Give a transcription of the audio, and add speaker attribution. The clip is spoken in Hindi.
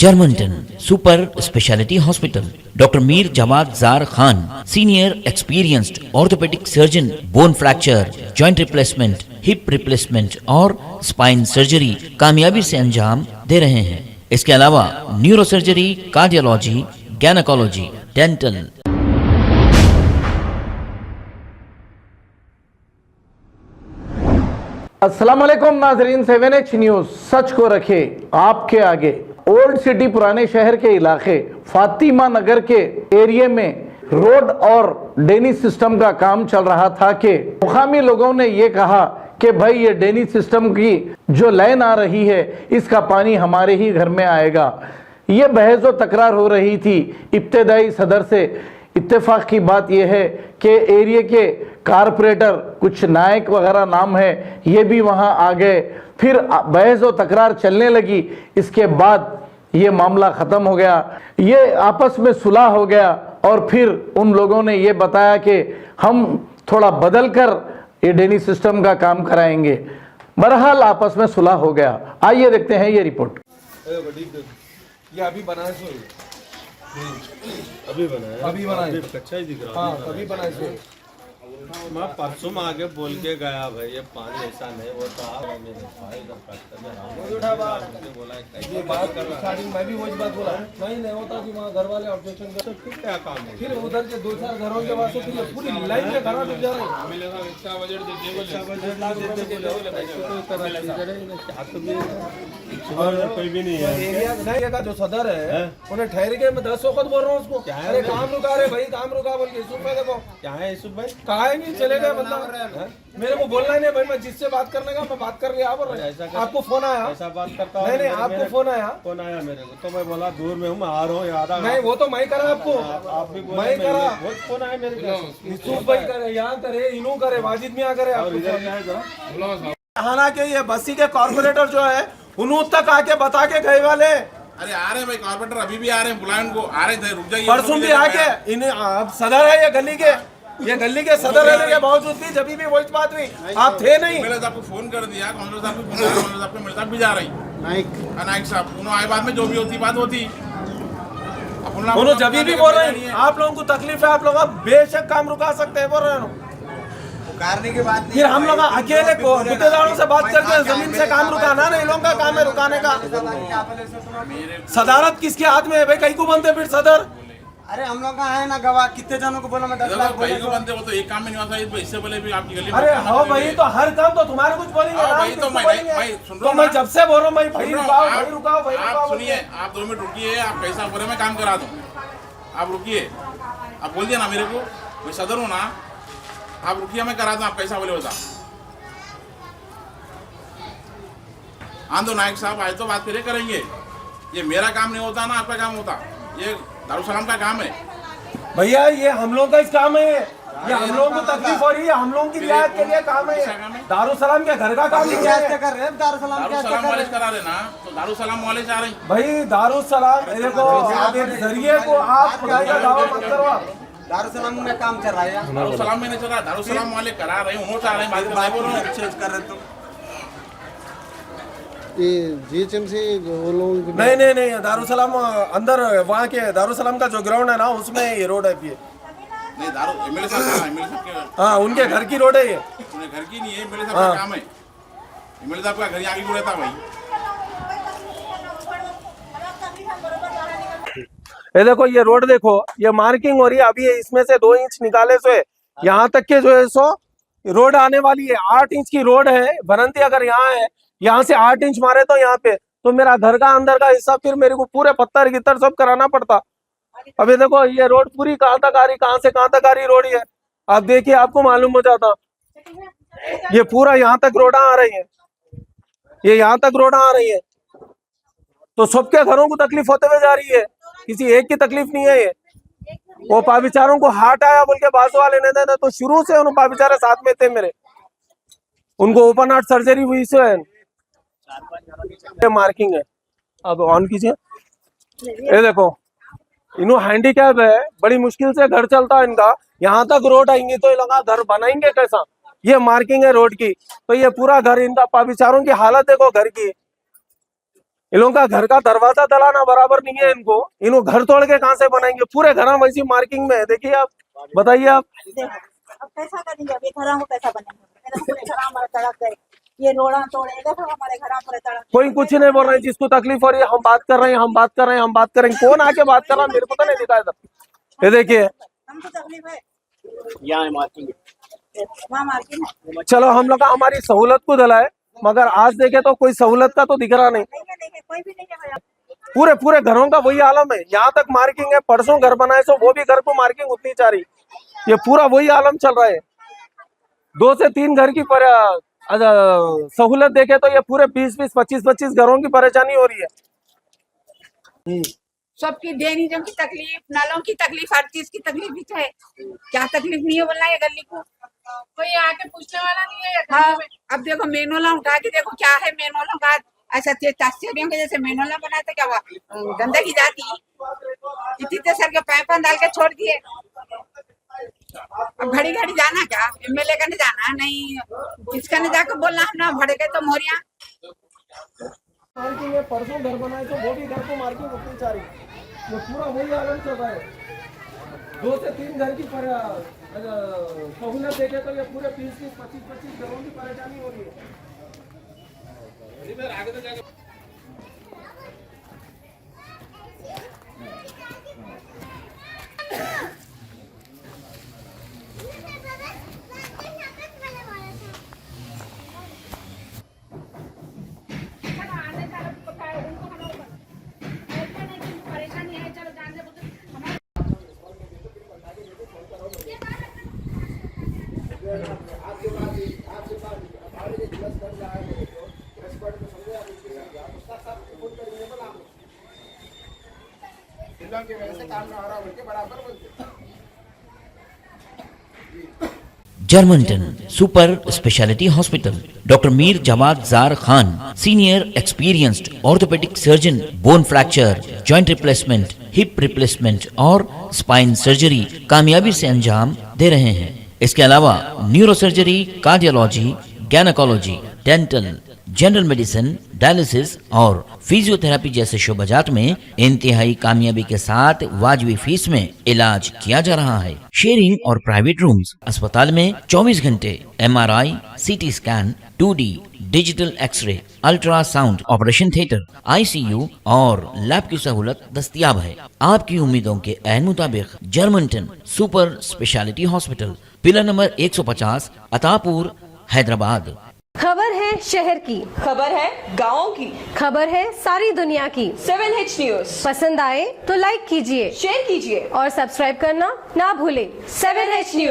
Speaker 1: Germanton super speciality hospital, doctor Mir Jawad Zar Khan, senior experienced orthopaedic surgeon, bone fracture, joint replacement, hip replacement और स्पाइन सर्जरी कामयाबी से अंजाम दे रहे हैं। इसके अलावा neuro surgery, cardiology, gynaecology, dental.
Speaker 2: अस्सलाम वालेकुम नाजरीन, 7H न्यूज सच को रखे आपके आगे। ओल्ड सिटी पुराने शहर के इलाके फातिमा नगर के एरिया में रोड और ड्रेनेज सिस्टम का काम चल रहा था कि मुकामी लोगों ने ये कहा कि भाई ये ड्रेनेज सिस्टम की जो लाइन आ रही है इसका पानी हमारे ही घर में आएगा। ये बहस व तकरार हो रही थी। इब्तदाई सदर से इत्तेफाक की बात यह है कि एरिया के कारपोरेटर कुछ नायक वगैरह नाम है, ये भी वहां आ गए। फिर बहस व तकरार चलने लगी। इसके बाद ये मामला ख़त्म हो गया, ये आपस में सुलह हो गया और फिर उन लोगों ने ये बताया कि हम थोड़ा बदल कर ये ड्रेनेज सिस्टम का काम कराएंगे। बहरहाल आपस में सुलह हो गया। आइए देखते हैं ये रिपोर्ट।
Speaker 3: ये अभी बनाया सो अभी बनाया कच्चा ही दिख रहा है। हाँ, अभी बनाया सो मैं परसों में आगे बोल के गया भाई ये पानी ऐसा नहीं होता। ये बात स्टार्टिंग मैं भी वही बात बोला नहीं होता कि वहाँ घर वाले ऑब्जेक्शन कर। फिर क्या काम है? फिर उधर के 2-4 घरों के वास्ते फिर पूरी लाइन में घरों डूब जा रहे हैं। कोई भी नहीं है एरिया का जो सदर है उन्हें ठहर के मैं 10 वक्त बोल रहा हूँ उसको, अरे काम रुका रे भाई, काम रुका बोल के। यूसुफ भाई देखो क्या है, यूसुफ भाई कहा है नहीं चले गए मतलब मेरे को बोलना ही नहीं भाई। मैं जिससे बात करने का मैं बात कर लिया। आपको फोन आया? ऐसा बात करता नहीं, आपको फोन आया मेरे को तो मैं बोला दूर में हूँ, मैं आ रहा हूँ याद नहीं। वो तो मैं करा आपको, आप भी मैं करा। फोन आया मेरे को, यूसुफ भाई करे, यहाँ करे, इनू करे, वाजिद मियाँ करे। हालांकि ये बस्ती के कॉर्पोरेटर जो है उन्हों तक आके बता के गए वाले।
Speaker 4: अरे आ रहे भाई कॉर्पोरेटर अभी भी आ रहे हैं, बुलाए उनको। आ रहे थे, रुक जाइए।
Speaker 2: परसों भी आके इन्हें अब सदर है ये गली के सदर रहने के बावजूद भी जब भी वही बात हुई आप थे नहीं।
Speaker 4: मेरे साहब को फोन कर दिया, काउंसिलर साहब को फोन किया, काउंसिलर साहब मेरे साथ भी जा रही नाइक साहब दोनों आए। बाद में जो भी होती बात होती
Speaker 2: उन्होंने जब भी बोल रहे हैं आप लोगों को तकलीफ है, आप लोग बेशक काम रुका सकते हैं बोल रहे हैं।
Speaker 3: पुकारने के बाद
Speaker 2: फिर हम लोग अकेले ठेकेदारों से बात करके जमीन से काम रुकाना नहीं, लोगों का काम है रुकाने का। सदारत किसके हाथ में है भाई? कहीं को बनते फिर सदर?
Speaker 3: अरे हम लोग का है ना गवाह, कितने जनों को बोला मैं 10 लाख
Speaker 4: भाई को बनते, वो तो एक काम में नहीं होता। इससे बोले भी आपकी गली में।
Speaker 2: अरे हाँ भाई, तो हर काम तो तुम्हारे कुछ बोलेंगे
Speaker 4: भाई, तो
Speaker 2: मैं जब से बोल रहा हूँ भाई रुकाओ।
Speaker 4: आप सुनिए, आप 2 मिनट रुकिए। आप कैसा बोले मैं काम करा दूँ, आप रुकिए। आप बोल दिया ना मेरे को, मैं सदर हूँ ना, आप रुकिए मैं करा दूँ। आप कैसा बोले होता आंदो नायक साहब आए तो बात करेंगे। ये मेरा काम नहीं होता ना, आपका काम होता। ये दारुसलाम का काम है
Speaker 2: भैया, ये हम लोग का इस काम है। ये हम लोगों को तकलीफ हो रही है, हम लोगों की रियायत के लिए काम है। दारुसलाम के घर का काम नहीं है।
Speaker 3: कर रहे हैं दारुसलाम
Speaker 4: वाले करा रहे ना, तो दारुसलाम वाले चाह रहे हैं
Speaker 2: भाई। दारुसलाम देखो, आप एक जरिए को आप खुदाई का दावा मत करो।
Speaker 3: दारुसलाम में काम चल रहा है,
Speaker 4: दारुसलाम में नहीं चल रहा, दारुसलाम वाले करा रहे हैं। उन्होंने चाह रहे हैं बात कर रहे हैं।
Speaker 5: जीएचएमसी वो लोग
Speaker 2: नहीं, दारुसलाम अंदर वहाँ के दारुसलाम का जो ग्राउंड है ना उसमें ये रोड है। ये
Speaker 4: नहीं दारू एमएलए साहब के,
Speaker 2: हाँ उनके घर की रोड है ये।
Speaker 4: उन्हें घर की नहीं है, एमएलए साहब का काम है। एमएलए साहब का घर आगे को रहता भाई।
Speaker 2: ये देखो, ये रोड देखो, ये मार्किंग हो रही है अभी। इसमें से 2 इंच निकाले से यहाँ तक के जो है सो रोड आने वाली है। 8 इंच की रोड है बनंती। अगर यहाँ है, यहाँ से 8 इंच मारे तो यहाँ पे तो मेरा घर का अंदर का हिस्सा फिर मेरे को पूरे पत्थर गित्तर सब कराना पड़ता। अभी देखो ये रोड पूरी कहाँ तक आ रही, कहाँ से कहाँ तक आ रही रोड। ये आप देखिए, आपको मालूम हो जाता। ये पूरा यहाँ तक रोड आ रही है, ये यहाँ तक रोड आ रही है। तो सबके घरों को तकलीफ होते हुए जा रही है, किसी एक की तकलीफ नहीं है। ये वो पाबिचारों को हार्ट आया बोल के बाजू वाले नहीं देते, तो शुरू से उन पाबिचारे साथ में थे मेरे। उनको ओपन हार्ट सर्जरी हुई से मार्किंग है। अब ऑन कीजिए, ये देखो इन्हों हैंडीकैप है, बड़ी मुश्किल से घर चलता है इनका। यहाँ तक रोड आएंगे तो ये लगा घर बनाएंगे कैसा? ये मार्किंग है रोड की। तो ये पूरा घर इनका, बेचारों की हालत देखो घर की।
Speaker 3: इन लोगों का घर का दरवाजा दलाना बराबर नहीं है इनको घर तोड़ के कहाँ से बनाएंगे? पूरे घर में वैसी मार्किंग में है। देखिए आप, बताइए आप।
Speaker 6: अब कैसा करेंगे? अभी घरों को कैसा बनेंगे? पूरे घर हमारे तड़प गए, ये रोड़ा तोड़ेगा तो हमारे घर पूरे तड़प।
Speaker 3: कोई कुछ नहीं बोल रहे, जिसको तकलीफ हो रही है हम बात कर रहे हैं, हम बात कर रहे हैं, हम बात करेंगे। कौन आके बात कर रहा है मेरे को तो नहीं दिखा इधर। ये देखिए,
Speaker 6: हमको तकलीफ है,
Speaker 7: यहाँ मार्किंग
Speaker 6: वहाँ मार्किंग है।
Speaker 3: चलो हम लोग हमारी सहूलत को दिलाए, मगर आज देखे तो कोई सहूलत का तो दिख रहा नहीं।
Speaker 6: नहीं है, कोई भी नहीं है भैया।
Speaker 3: पूरे घरों का वही आलम है। यहाँ तक मार्किंग है, परसों घर बनाए सो वो भी घर को मार्किंग उतनी चाह रही। ये पूरा वही आलम चल रहा है। 2 से 3 घर की सहूलत देखे तो ये पूरे 20-20, 25-25 घरों की परेशानी हो रही है।
Speaker 8: सबकी ड्रेनेजों की तकलीफ, नालों की तकलीफ, हर चीज की तकलीफ भी है। क्या तकलीफ नहीं है बोलना है गली को? कोई आके पूछने वाला नहीं है। हाँ, अब देखो मेनोला उठा के देखो क्या है मेनोला का। ऐसा ताश्चर्यों के जैसे मेनोला बनाया था क्या? गंदगी जाती इतने सर के पैपन डाल के छोड़ दिए। अब घड़ी जाना क्या? एमएलए का नहीं जाना, नहीं किसका नहीं जाकर बोलना हम ना भड़े गए तो मोरिया।
Speaker 3: मार्किंग है, परसों घर बनाए तो वो भी घर को मार्किंग उतनी चाह रही। ये पूरा वही आलम चल रहा है। 2 से 3 घर की सहूलत देखे तो ये पूरे 20-20, 25-25 घरों की परेशानी हो रही है।
Speaker 1: जर्मनटन super speciality hospital, doctor Mir Jamat Zar Khan, senior experienced orthopaedic surgeon, bone fracture, joint replacement, hip replacement और स्पाइन सर्जरी कामयाबी से अंजाम दे रहे हैं। इसके अलावा neuro surgery, cardiology, gynaecology, dental, general medicine, dialysis और फिजियोथेरेपी जैसे शोबाजात में इंतहाई कामयाबी के साथ वाजबी फीस में इलाज किया जा रहा है। शेयरिंग और प्राइवेट रूम्स, अस्पताल में 24 घंटे MRI, CT scan, 2D digital x-ray, ultrasound, operation theatre, ICU और लैब की सहूलत दस्तयाब है। आपकी उम्मीदों के ऐन मुताबिक Germanton super speciality hospital, pillar number 150, Attapur, Hyderabad.
Speaker 9: खबर है शहर की,
Speaker 10: खबर है गाँव की,
Speaker 9: खबर है सारी दुनिया की।
Speaker 10: 7H न्यूज
Speaker 9: पसंद आए तो लाइक कीजिए,
Speaker 10: शेयर कीजिए
Speaker 9: और सब्सक्राइब करना ना भूले।
Speaker 10: 7H news.